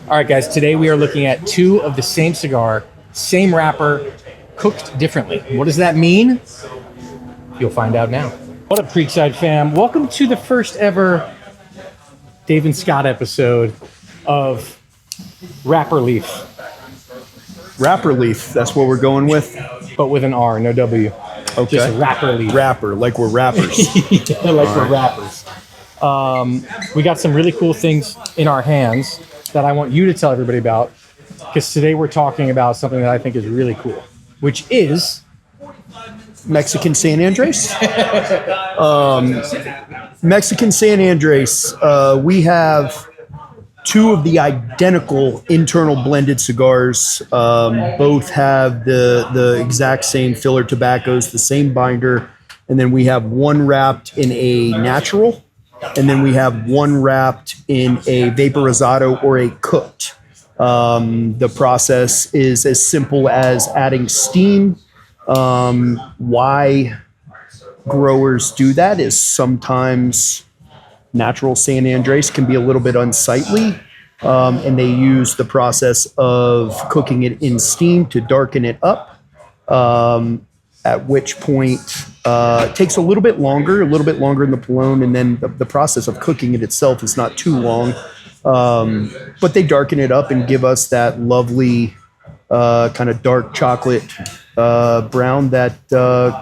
All right, guys, today we are looking at two of the same cigar, same wrapper, cooked differently. What does that mean? You'll find out now. What up, Creekside fam? Welcome to the first ever Dave and Scott episode of Wrapper Leaf. Wrapper Leaf, that's what we're going with? But with an R, no W. Okay. Just Wrapper Leaf. Rapper, like we're rappers. Yeah, like we're rappers. We got some really cool things in our hands that I want you to tell everybody about, because today we're talking about something that I think is really cool, which is Mexican San Andres. Mexican San Andres, we have two of the identical internal blended cigars. Both have the exact same filler tobaccos, the same binder, and then we have one wrapped in a natural, and then we have one wrapped in a vaporizado or a cooked. The process is as simple as adding steam. Why growers do that is sometimes natural San Andres can be a little bit unsightly, and they use the process of cooking it in steam to darken it up, at which point it takes a little bit longer in the Polone, and then the process of cooking it itself is not too long, but they darken it up and give us that lovely kind of dark chocolate brown that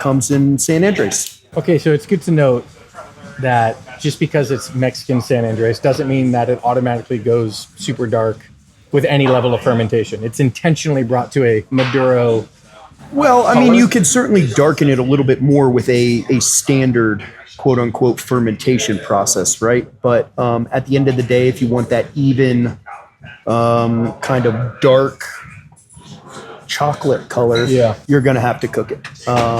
comes in San Andres. okay. So it's good to note that just because it's Mexican San Andres doesn't mean that it automatically goes super dark with any level of fermentation. It's intentionally brought to a Maduro. Well, I mean, you could certainly darken it a little bit more with a standard quote unquote fermentation process, right? But at the end of the day, if you want that even kind of dark chocolate color, you're going to have to cook it.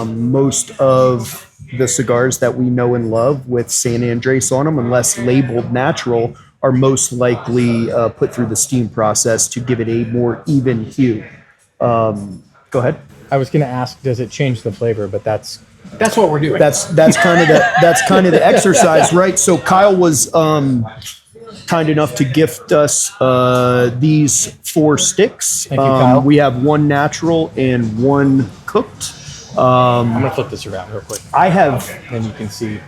Most of the cigars that we know and love with San Andres on them, unless labeled natural, are most likely put through the steam process to give it a more even hue. Go ahead. I was going to ask, does it change the flavor? But that's what we're doing. That's kind of the exercise, right? So Kyle was kind enough to gift us these 4 sticks. Thank you, Kyle. We have one natural and one cooked. I'm going to flip this around real quick. I have. And you can see.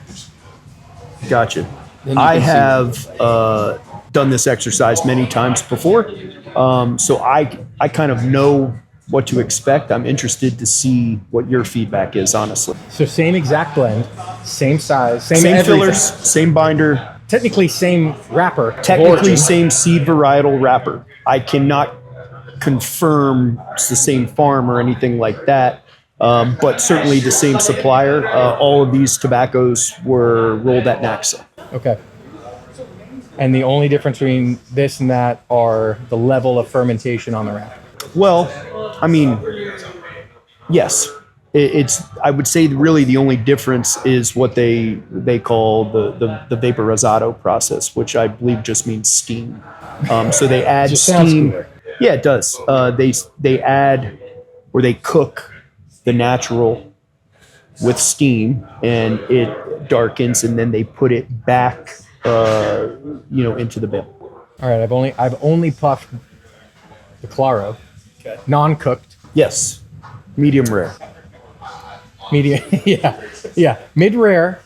Gotcha. I have done this exercise many times before, so I kind of know what to expect. I'm interested to see what your feedback is, honestly. So same exact blend, same size, same fillers, same binder. Technically same wrapper. Technically same seed varietal wrapper. I cannot confirm it's the same farm or anything like that, but certainly the same supplier. All of these tobaccos were rolled at Naxa. Okay. And the only difference between this and that are the level of fermentation on the wrapper. Well, I mean, yes. It's. I would say really the only difference is what they call the vaporizado process, which I believe just means steam. So they add steam. Yeah, it does. They add, or they cook the natural with steam, and it darkens, and then they put it back, into the bill. All right, I've only puffed the Claro, non-cooked. Yes, medium rare. Medium, yeah, mid-rare.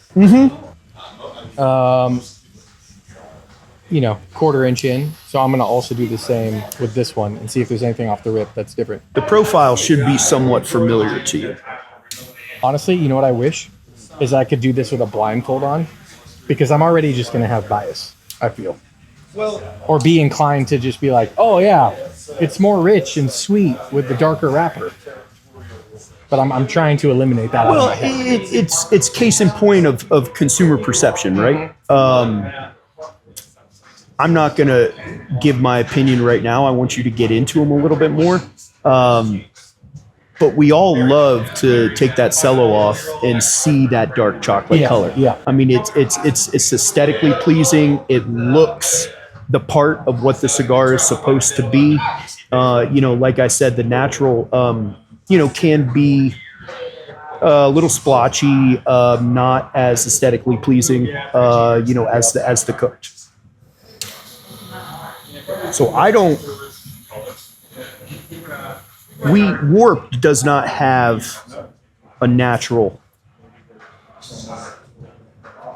Quarter inch in. So I'm gonna also do the same with this one and see if there's anything off the rip that's different. The profile should be somewhat familiar to you. Honestly, you know what I wish is I could do this with a blindfold on, because I'm already just gonna have bias, I feel. Or be inclined to just be like, oh yeah, it's more rich and sweet with the darker wrapper. But I'm trying to eliminate that. Well, it's case in point of consumer perception, right? I'm not going to give my opinion right now. I want you to get into them a little bit more. But we all love to take that cello off and see that dark chocolate color. Yeah. I mean, it's aesthetically pleasing. It looks the part of what the cigar is supposed to be. Like I said, the natural can be a little splotchy, not as aesthetically pleasing, as the cooked. So I don't. Warped does not have a natural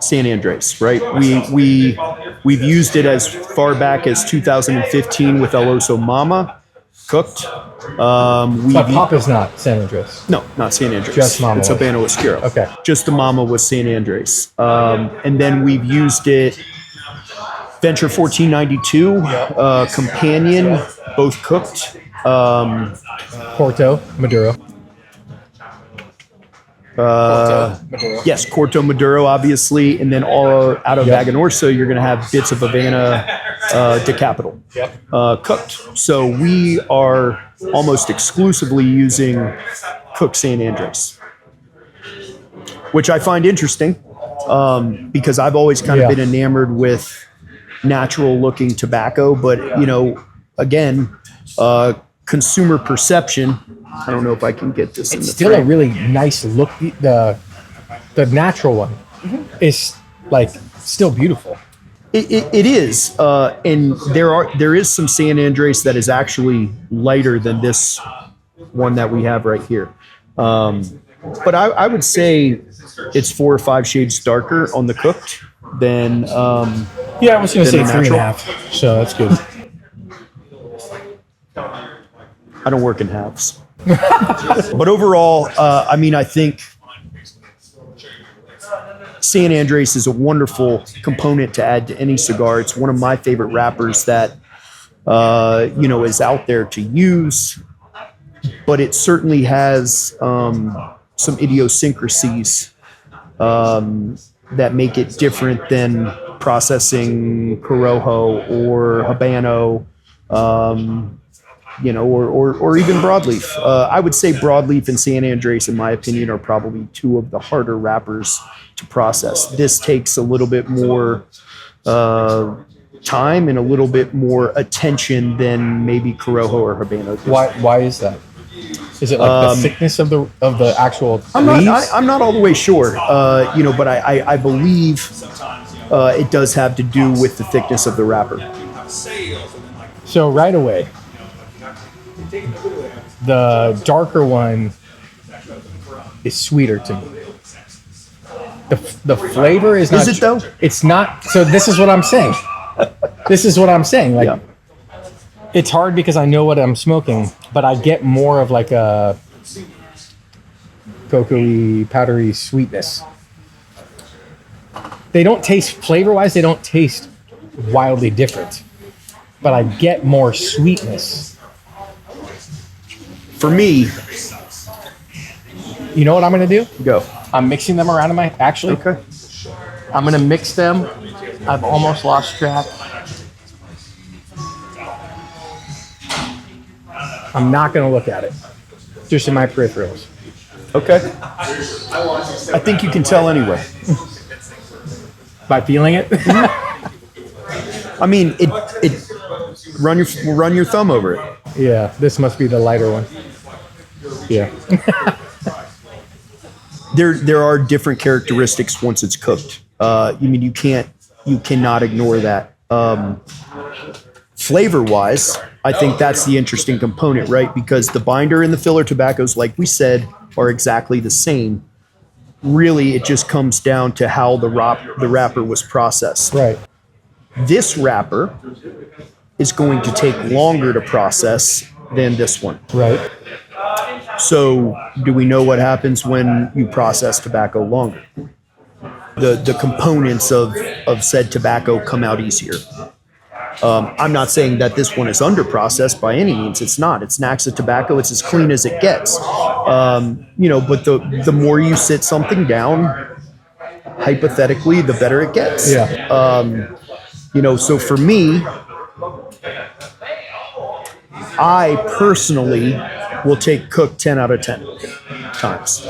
San Andres, right? We've used it as far back as 2015 with El Oso Mama cooked. But Papa's not San Andres. No, not San Andres. Just Mama It's was. Habano Oscuro. Okay. Just the Mama was San Andres. And then we've used it Venture 1492, Companion, both cooked. Porto, Maduro. Maduro. Yes, Corto Maduro, obviously, and then all out of Aganorso, you're going to have bits of Havana de Capital cooked. So we are almost exclusively using cooked San Andres, which I find interesting because I've always kind of been enamored with natural-looking tobacco, but again, consumer perception. I don't know if I can get this. It's still a really nice look. The natural one is like still beautiful. It is, and there is some San Andres that is actually lighter than this one that we have right here. But I would say it's 4 or 5 shades darker on the cooked than. I was going to say 3.5. So that's good. I don't work in halves. But overall, I think San Andres is a wonderful component to add to any cigar. It's one of my favorite wrappers that, is out there to use, but it certainly has some idiosyncrasies that make it different than processing Corojo or Habano, or even broadleaf. I would say broadleaf and San Andres, in my opinion, are probably 2 of the harder wrappers to process. This takes a little bit more time and a little bit more attention than maybe Corojo or Habano do. Why is that? Is it like the thickness of the actual leaves? I'm not all the way sure, but I believe it does have to do with the thickness of the wrapper. So right away, the darker one is sweeter to me. The flavor is not. Is it though? It's not. So this is what I'm saying. Like, it's hard because I know what I'm smoking, but I get more of like a cocoa-y, powdery sweetness. They don't taste, flavor-wise, they don't taste wildly different, but I get more sweetness. For me, you know what I'm going to do? go. I'm mixing them around in my, actually. Okay. I'm going to mix them. I've almost lost track. I'm not going to look at it. Just in my peripherals. Okay. I think you can tell anyway. By feeling it? I mean, it run your thumb over it. Yeah, this must be the lighter one. Yeah. There are different characteristics once it's cooked. You cannot ignore that. Flavor wise, I think that's the interesting component, right? Because the binder and the filler tobaccos, like we said, are exactly the same. Really, it just comes down to how the wrapper was processed. Right. This wrapper is going to take longer to process than this one. Right. So do we know what happens when you process tobacco longer? The components of said tobacco come out easier. I'm not saying that this one is under-processed by any means. It's not. It's Naxa tobacco. It's as clean as it gets. But the more you sit something down, hypothetically, the better it gets. Yeah. So for me, I personally will take cooked 10 out of 10 times.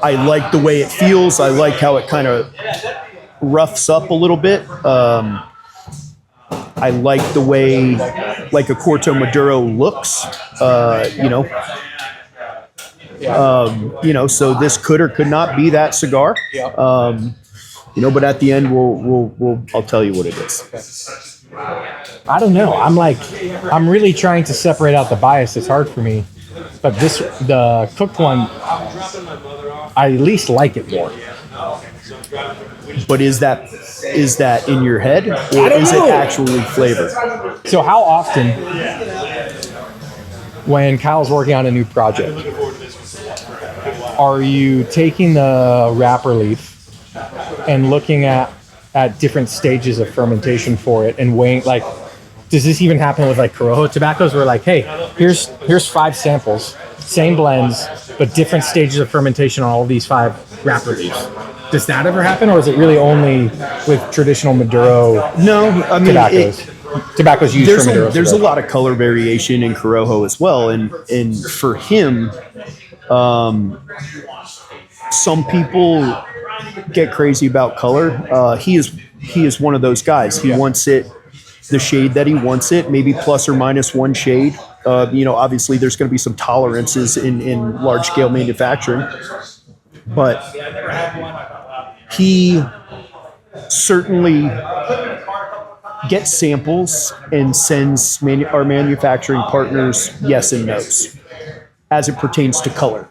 I like the way it feels. I like how it kind of roughs up a little bit. I like the way like a Corto Maduro looks, so this could or could not be that cigar. Yeah. But at the end, I'll tell you what it is. I don't know. I'm really trying to separate out the bias. It's hard for me. But the cooked one, I at least like it more. But is that in your head, or is it actually flavored? So how often, when Kyle's working on a new project, are you taking the wrapper leaf and looking at different stages of fermentation for it and weighing, like, does this even happen with like Corojo tobaccos? Where like, hey, here's 5 samples, same blends, but different stages of fermentation on all of these 5 wrapper leaves. Does that ever happen, or is it really only with traditional Maduro? No, I mean tobacco's used for Maduro. There's a lot of color variation in Corojo as well, and for him, some people get crazy about color. He is one of those guys. He wants it the shade that he wants it, maybe plus or minus 1 shade. Obviously there's going to be some tolerances in large scale manufacturing, but he certainly gets samples and sends our manufacturing partners yes and no's as it pertains to color.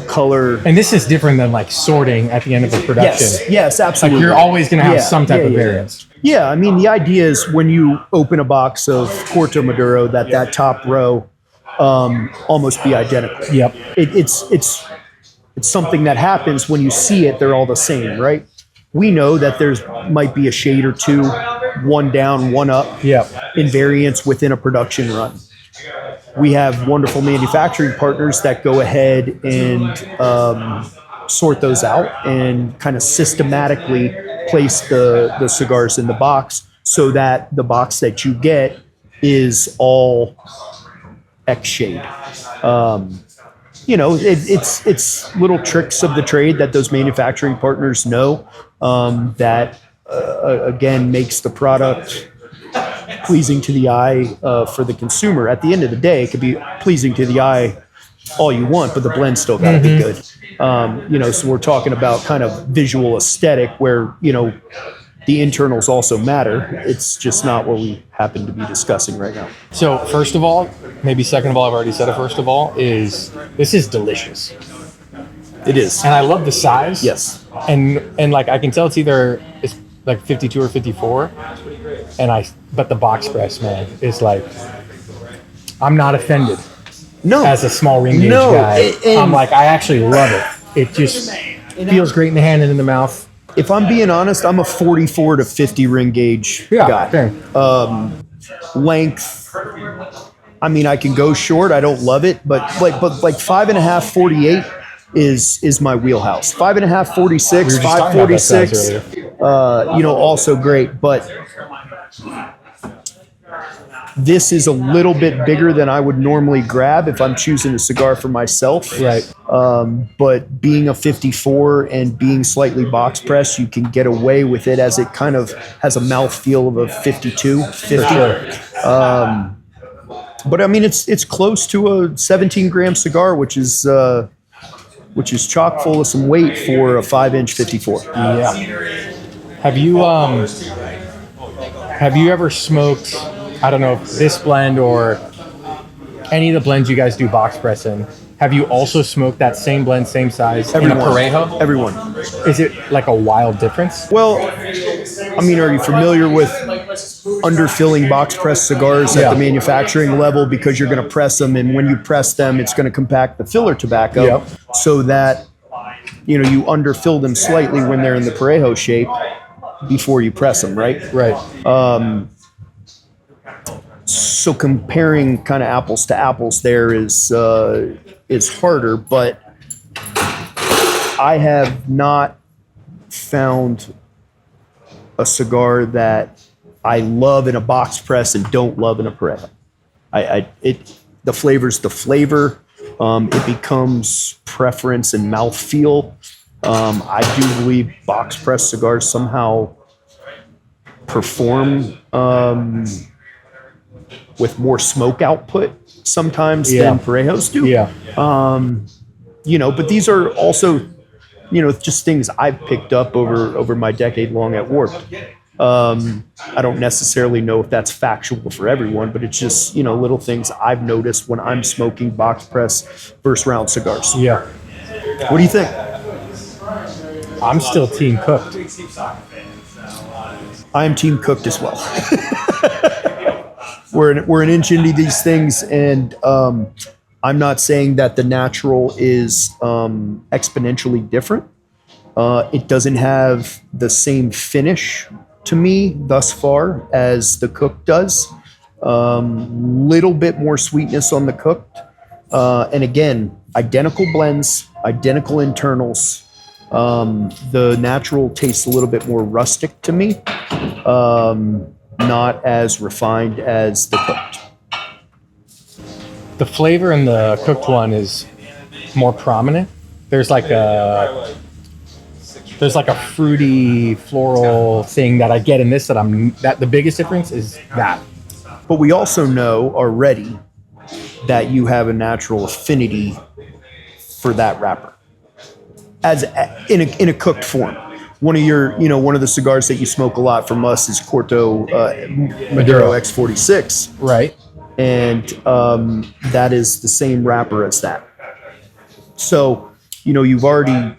Color. And this is different than like sorting at the end of a production. Yes, absolutely. Like you're always going to have some type of variance. Yeah, I mean, the idea is when you open a box of Corto Maduro, that top row almost be identical. Yep. It's something that happens when you see it, they're all the same, right? We know that there's might be a shade or two, one down, one up in variance within a production run. We have wonderful manufacturing partners that go ahead and sort those out and kind of systematically place the cigars in the box so that the box that you get is all X shade. It's little tricks of the trade that those manufacturing partners know that, again, makes the product pleasing to the eye for the consumer. At the end of the day, it could be pleasing to the eye all you want, but the blend's still got to be good. So we're talking about kind of visual aesthetic where, the internals also matter. It's just not what we happen to be discussing right now. So first of all, maybe second of all, I've already said it first of all, this is delicious. It is. And I love the size. Yes. And like I can tell it's like 52 or 54. But the box press, man, is like, I'm not offended. No. As a small ring gauge guy. I'm like, I actually love it. It just feels great in the hand and in the mouth. If I'm being honest, I'm a 44 to 50 ring gauge guy. Same. Length, I mean, I can go short. I don't love it, but 5.5, 48 is my wheelhouse. 5.5, 46, 546, also great. But this is a little bit bigger than I would normally grab if I'm choosing a cigar for myself. Right. But being a 54 and being slightly box pressed, you can get away with it as it kind of has a mouthfeel of a 52, 50. For sure. But I mean, it's close to a 17 gram cigar, which is chock full of some weight for a 5-inch 54. Yeah. Have you ever smoked, I don't know if this blend or any of the blends you guys do box press in, have you also smoked that same blend, same size in a Parejo? Everyone. Is it like a wild difference? Well, I mean, are you familiar with underfilling box press cigars at the manufacturing level because you're going to press them, and when you press them, it's going to compact the filler tobacco so that you underfill them slightly when they're in the Parejo shape before you press them, right? Right. So comparing kind of apples to apples there is harder, but I have not found a cigar that I love in a box press and don't love in a Parejo. The flavor's the flavor. It becomes preference and mouthfeel. I do believe box press cigars somehow perform with more smoke output sometimes than Parejos do. Yeah. But these are also, just things I've picked up over my decade long at Warped. I don't necessarily know if that's factual for everyone, but it's just, little things I've noticed when I'm smoking box press versus round cigars. Yeah. What do you think? I'm still team cooked. I am team cooked as well. We're an inch into these things, and I'm not saying that the natural is exponentially different. It doesn't have the same finish to me thus far as the cooked does. Little bit more sweetness on the cooked. And again, identical blends, identical internals. The natural tastes a little bit more rustic to me, not as refined as the cooked. The flavor in the cooked one is more prominent. There's like a fruity floral thing that I get in this that the biggest difference is that. But we also know already that you have a natural affinity for that wrapper as in a cooked form. One of the cigars that you smoke a lot from us is Corto Maduro X46. Right. And that is the same wrapper as that. So, you've already...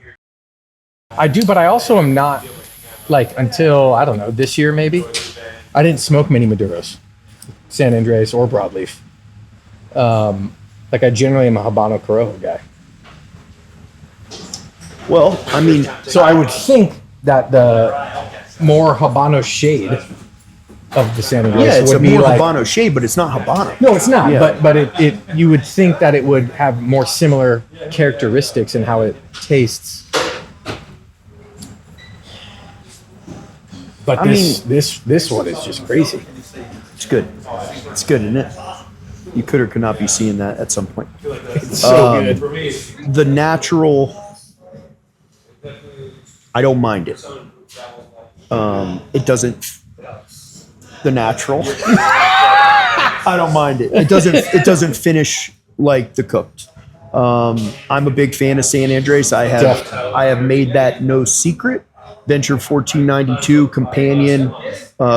I do, but I also am not, until, I don't know, this year maybe, I didn't smoke many Maduros, San Andres or broadleaf. I generally am a Habano Corojo guy. Well, I mean... So I would think that the more Habano shade of the San Andres it's would a be more Habano shade, but it's not Habano. No, it's not. Yeah. But it you would think that it would have more similar characteristics in how it tastes. But this one is just crazy. It's good. It's good, isn't it? You could or could not be seeing that at some point. It's so good. The natural, I don't mind it. It doesn't. The natural, I don't mind it. It doesn't finish like the cooked. I'm a big fan of San Andres. I have made that no secret. Venture 1492 Companion,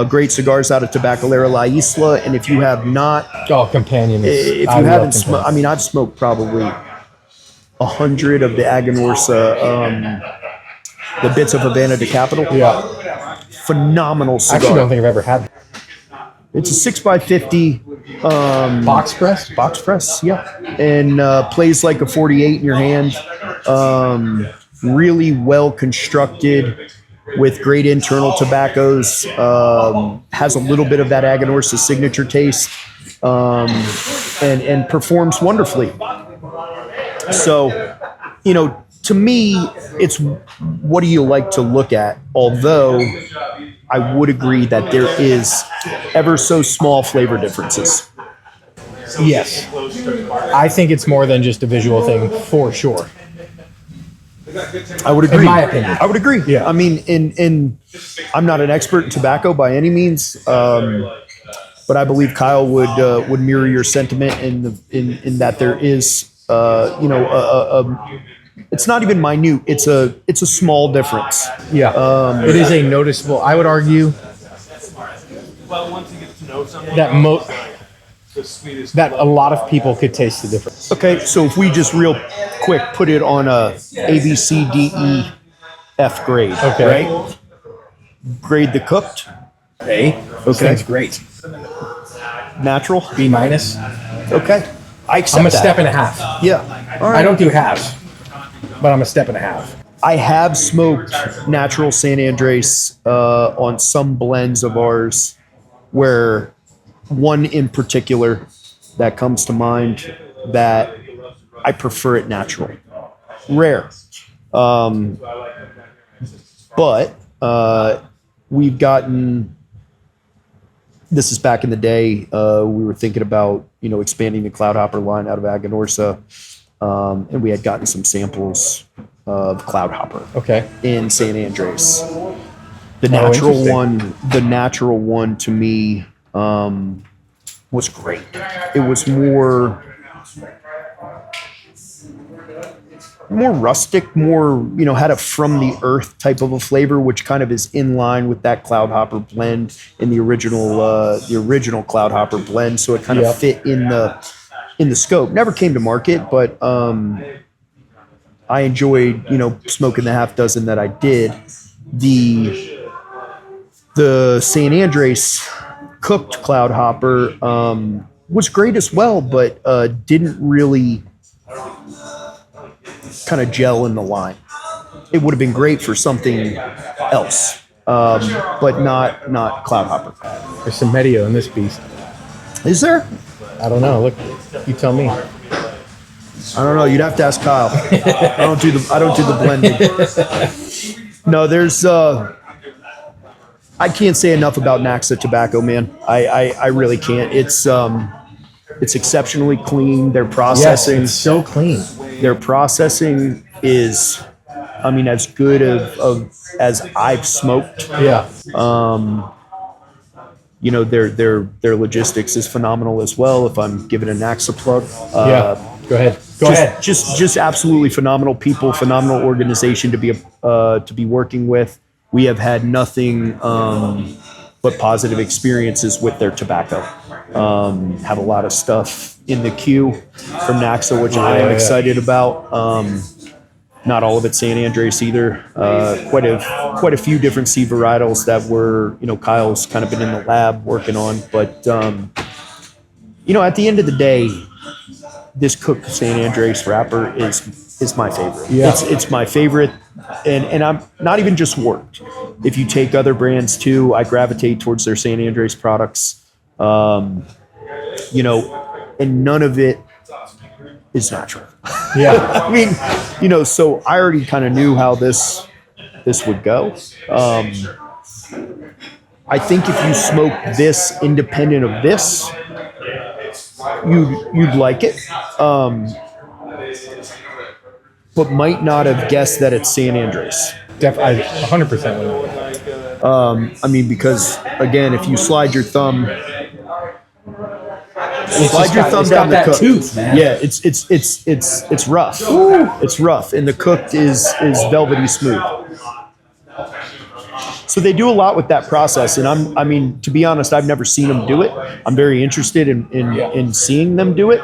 great cigars out of Tabacalera La Isla. And if you have not, Companion. If you haven't smoked, I've smoked probably 100 of the Aganorsa, the bits of Havana de Capital. Yeah, phenomenal cigar. I actually don't think I've ever had that. It's a 6x50 box press. Box press, yeah, and plays like a 48 in your hand. Really well constructed with great internal tobaccos. Has a little bit of that Aganorsa signature taste, and performs wonderfully. So, to me, it's what do you like to look at? Although I would agree that there is ever so small flavor differences. Yes. I think it's more than just a visual thing, for sure. I would agree. In my opinion. I would agree. Yeah. I mean, in I'm not an expert in tobacco by any means, but I believe Kyle would mirror your sentiment in that there is, it's not even minute. It's a small difference. Yeah. It is a noticeable. I would argue that a lot of people could taste the difference. Okay, so if we just real quick put it on a A, B, C, D, E, F grade, Okay. right? Grade the cooked. A. Okay. That's great. Natural. B minus. Okay. I accept I'm a that. step and a half. Yeah. All right. I don't do halves, but I'm a step and a half. I have smoked natural San Andres on some blends of ours, where one in particular that comes to mind that I prefer it natural. Rare. But we've gotten, this is back in the day, we were thinking about, expanding the Cloud Hopper line out of Aganorsa, and we had gotten some samples of Cloud Hopper in San Andres. The natural one to me was great. It was more, more rustic, more, had a from the earth type of a flavor, which kind of is in line with that Cloud Hopper blend in the original Cloud Hopper blend. So it kind of fit in the scope. Never came to market, but I enjoyed, smoking the half dozen that I did. The San Andres cooked Cloud Hopper was great as well, but didn't really kind of gel in the line. It would have been great for something else, but not Cloud Hopper. There's some Medio in this beast. Is there? I don't know. Look, you tell me. I don't know. You'd have to ask Kyle. I don't do the blending. No, there's. I can't say enough about Naxa tobacco, man. I really can't. It's exceptionally clean. Their processing, yes, it's so clean. Their processing is, as good as I've smoked. Yeah. Their logistics is phenomenal as well. If I'm giving a Naxa plug. Go ahead. Go ahead. Just absolutely phenomenal people, phenomenal organization to be working with. We have had nothing but positive experiences with their tobacco. Have a lot of stuff in the queue from Naxa, which I am excited about. Not all of it San Andres either. Quite a few different seed varietals that were, Kyle's kind of been in the lab working on. But at the end of the day, this cooked San Andres wrapper is my favorite. Yeah. It's my favorite, and I'm not even just worked. If you take other brands too, I gravitate towards their San Andres products. And none of it is natural. Yeah. So I already kind of knew how this would go. I think if you smoke this independent of this, you'd like it, but might not have guessed that it's San Andres. I 100% would. Because again, if you slide your thumb down the cook. Tooth, man. Yeah, it's rough. Ooh. It's rough, and the cooked is velvety smooth. So they do a lot with that process, and to be honest, I've never seen them do it. I'm very interested in seeing them do it.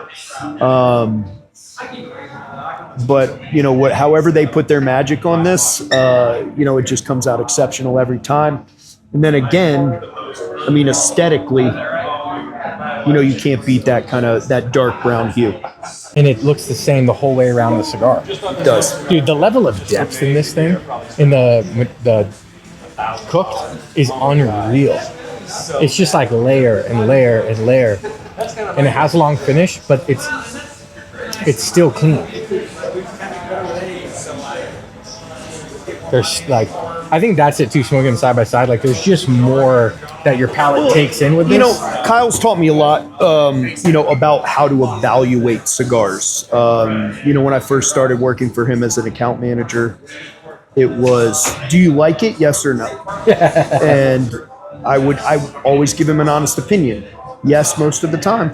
But however they put their magic on this, it just comes out exceptional every time. And then again, aesthetically, you can't beat that dark brown hue. And it looks the same the whole way around the cigar. It does. Dude, the level of depth in this thing, in the cooked, is unreal. It's just like layer and layer and layer. And it has a long finish, but it's still clean. There's I think that's it too, smoking them side by side. There's just more that your palate takes in with this. Kyle's taught me a lot, about how to evaluate cigars. When I first started working for him as an account manager, it was, do you like it? Yes or no? And I always give him an honest opinion. Yes, most of the time.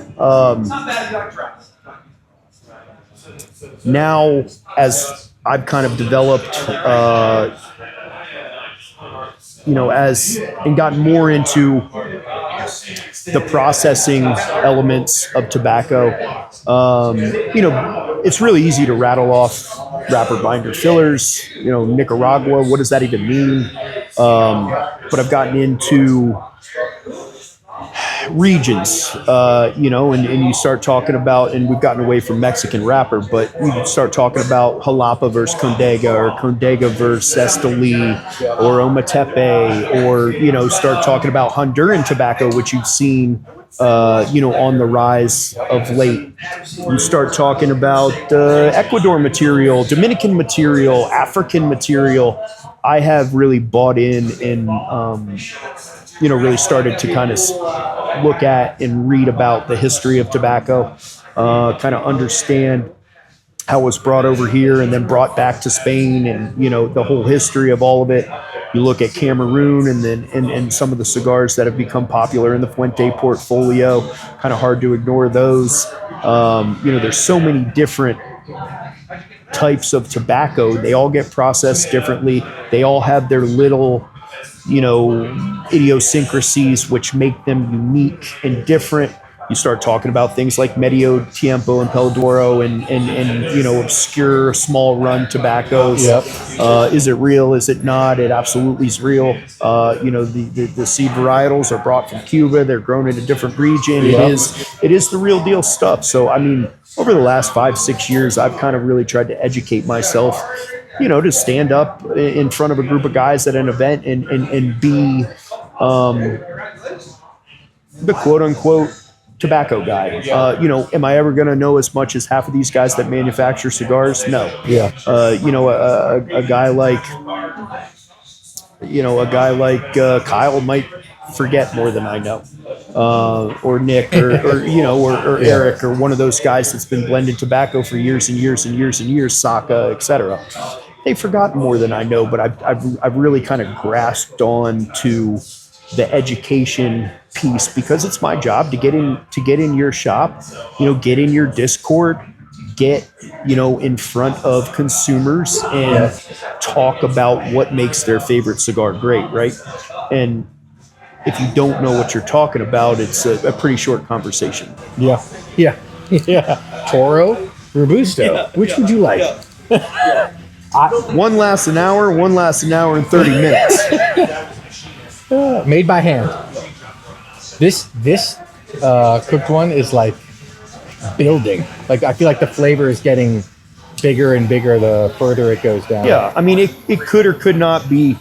Now, as I've kind of developed, and gotten more into the processing elements of tobacco, it's really easy to rattle off wrapper, binder, fillers. Nicaragua, what does that even mean? But I've gotten into regions, and you start talking about, and we've gotten away from Mexican wrapper, but you start talking about Jalapa versus Condega, or Condega versus Esteli, or Ometepe, or, start talking about Honduran tobacco, which you've seen, on the rise of late. You start talking about Ecuador material, Dominican material, African material. I have really bought in and, really started to kind of look at and read about the history of tobacco, kind of understand how it was brought over here and then brought back to Spain, and the whole history of all of it. You look at Cameroon, and then and some of the cigars that have become popular in the Fuente portfolio. Kind of hard to ignore those. There's so many different types of tobacco, they all get processed differently. They all have their little, idiosyncrasies which make them unique and different. You start talking about things like Medio Tiempo and Peladoro and obscure small run tobaccos. Yep. Is it real? Is it not? It absolutely is real. The seed varietals are brought from Cuba. They're grown in a different region. Yep. It is the real deal stuff. So I mean, over the last 5-6 years, I've kind of really tried to educate myself, to stand up in front of a group of guys at an event and be the quote unquote tobacco guy. Am I ever going to know as much as half of these guys that manufacture cigars? No. Yeah. A guy like Kyle might forget more than I know, or Nick, or Eric, or one of those guys that's been blending tobacco for years and years and years and years, Saka, etc. They've forgotten more than I know, but I've really kind of grasped on to the education piece because it's my job to get in your shop, get in your Discord, get in front of consumers and talk about what makes their favorite cigar great, right? And if you don't know what you're talking about, it's a pretty short conversation. Yeah. Toro, Robusto. Which would you like? One lasts an hour and 30 minutes. Made by hand. This cooked one is like building. Like I feel like the flavor is getting bigger and bigger the further it goes down. Yeah, I mean it could or could not be.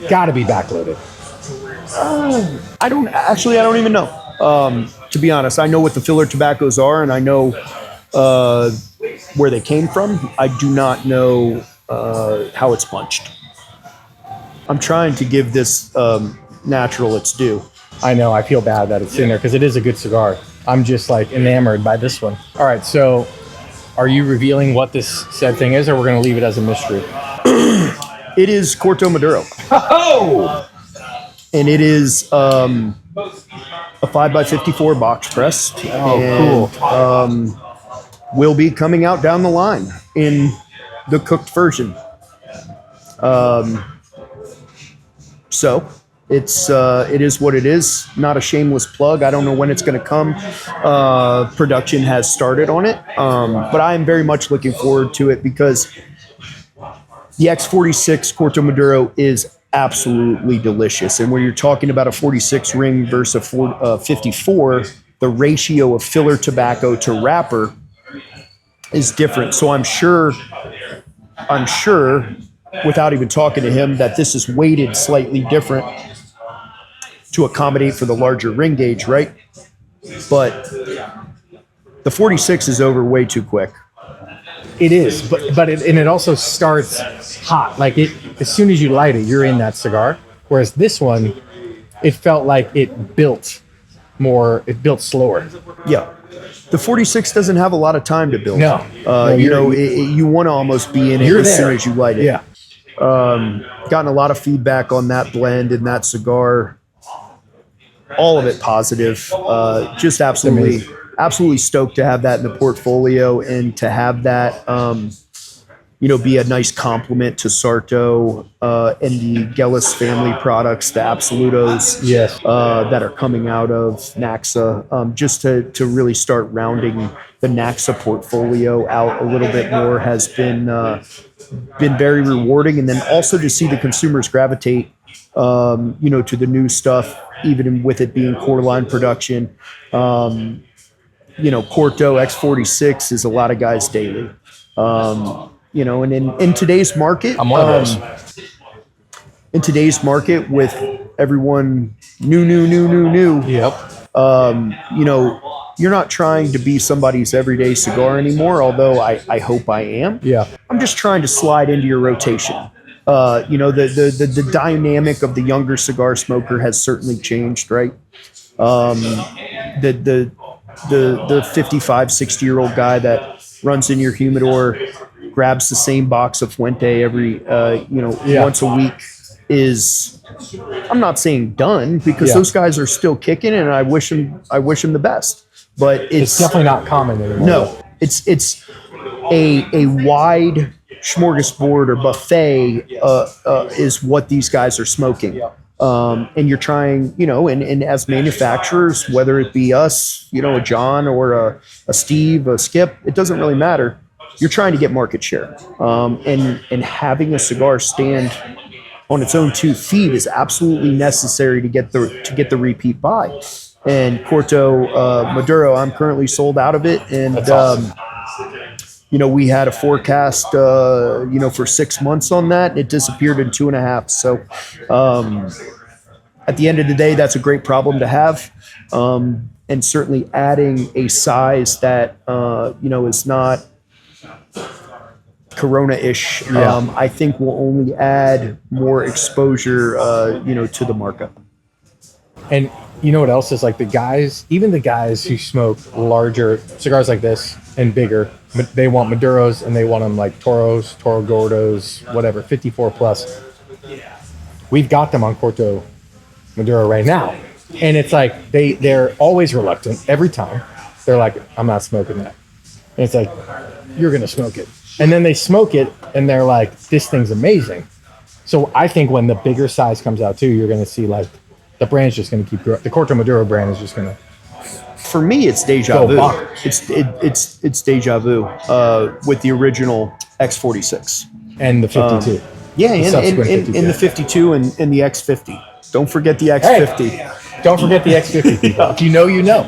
Got to be backloaded. I don't even know. To be honest, I know what the filler tobaccos are, and I know where they came from. I do not know how it's punched. I'm trying to give this natural its due. I know. I feel bad that it's in there because it is a good cigar. I'm just like enamored by this one. All right. So are you revealing what this said thing is, or we're going to leave it as a mystery? It is Corto Maduro. Oh! And it is a 5x54 box press. Oh, cool. Will be coming out down the line in the cooked version. So it is what it is. Not a shameless plug. I don't know when it's going to come. Production has started on it, but I am very much looking forward to it because the X46 Corto Maduro is absolutely delicious. And when you're talking about a 46 ring versus a 54, the ratio of filler tobacco to wrapper is different. So I'm sure, without even talking to him, that this is weighted slightly different to accommodate for the larger ring gauge, right? But the 46 is over way too quick. It is, but it also starts hot. Like as soon as you light it, you're in that cigar. Whereas this one, it felt like it built slower. Yeah. The 46 doesn't have a lot of time to build. No. You want to almost be in it as soon as you light it. Yeah. Gotten a lot of feedback on that blend and that cigar. All of it positive. Just absolutely stoked to have that in the portfolio and to have that, be a nice complement to Sarto and the Gellis family products, the Absolutos, yes, that are coming out of Naxa. Just to really start rounding the Naxa portfolio out a little bit more has been very rewarding, and then also to see the consumers gravitate, to the new stuff, even with it being core line production. Corto X46 is a lot of guys daily. And in today's market, I'm one of those. In today's market with everyone new. Yep. You're not trying to be somebody's everyday cigar anymore, although I hope I am. Yeah. I'm just trying to slide into your rotation. The dynamic of the younger cigar smoker has certainly changed, right? The 55, 60-year-old guy that runs in your humidor, grabs the same box of Fuente every, once a week is, I'm not saying done, because those guys are still kicking, and I wish them the best. But it's definitely not common anymore. No, it's a wide smorgasbord or buffet is what these guys are smoking. And you're trying, and as manufacturers, whether it be us, a John or a Steve, a Skip, it doesn't really matter. You're trying to get market share. And having a cigar stand on its own 2 feet is absolutely necessary to get the repeat buy. And Corto Maduro, I'm currently sold out of it. And, That's awesome. We had a forecast, for 6 months on that. It disappeared in 2.5. So at the end of the day, that's a great problem to have. And certainly adding a size that, is not Corona-ish, I think will only add more exposure, to the market. And you know what else is like even the guys who smoke larger cigars like this and bigger, they want Maduros and they want them like Toro Gordos, whatever, 54 plus. We've got them on Corto Maduro right now. And it's like they're always reluctant every time. They're like, I'm not smoking that. And it's like, you're going to smoke it. And then they smoke it and they're like, this thing's amazing. So I think when the bigger size comes out too, you're going to see like the brand's just going to keep growing. The Corto Maduro brand is just going to. For me, it's deja vu. It's deja vu with the original X46 and the 52. And the 52 and the X50. Don't forget the X50. Hey, don't forget the X50. People. If you know, you know.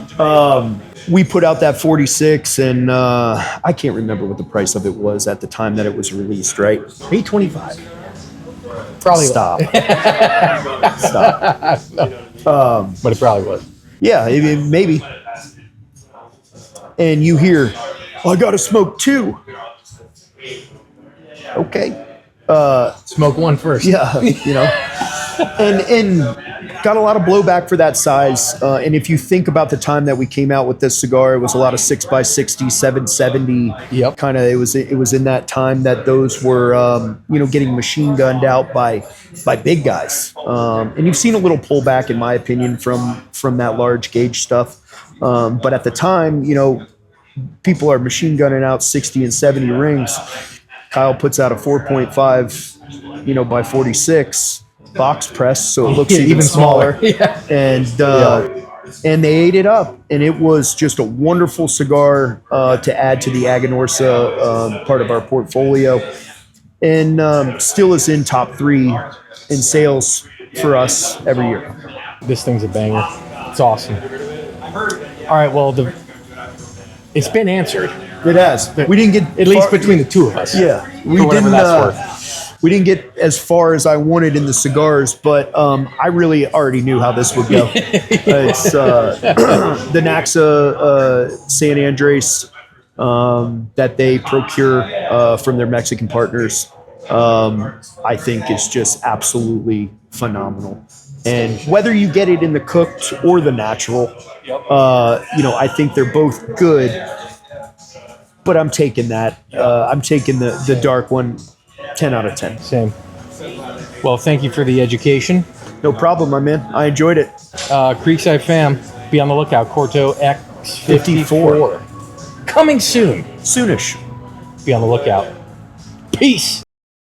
We put out that 46, and I can't remember what the price of it was at the time that it was released. Right? $825. Probably. Stop. But it probably was. Yeah, maybe. And you hear, I got to smoke 2. Okay. Smoke one first. Yeah, and got a lot of blowback for that size. And if you think about the time that we came out with this cigar, it was a lot of 6x60, 770. Yep. Kind of, it was in that time that those were, getting machine gunned out by big guys. And you've seen a little pullback, in my opinion, from that large gauge stuff. But at the time, people are machine gunning out 60 and 70 rings. Kyle puts out a 4.5, by 46 box press, so it looks even smaller. Yeah. And they ate it up, and it was just a wonderful cigar to add to the Aganorsa part of our portfolio, and still is in top 3 in sales for us every year. This thing's a banger. It's awesome. All right, well, it's been answered. It has. We didn't get at least between the two of us. Yeah, we didn't get as far as I wanted in the cigars, but I really already knew how this would go. It's the Naxa San Andres that they procure from their Mexican partners. I think is just absolutely phenomenal. And whether you get it in the cooked or the natural, I think they're both good. But I'm taking that. I'm taking the dark one, 10 out of 10. Same. Well, thank you for the education. No problem, my man. I enjoyed it. Creekside fam, be on the lookout. Corto X54. Coming soon. Soonish. Be on the lookout. Peace.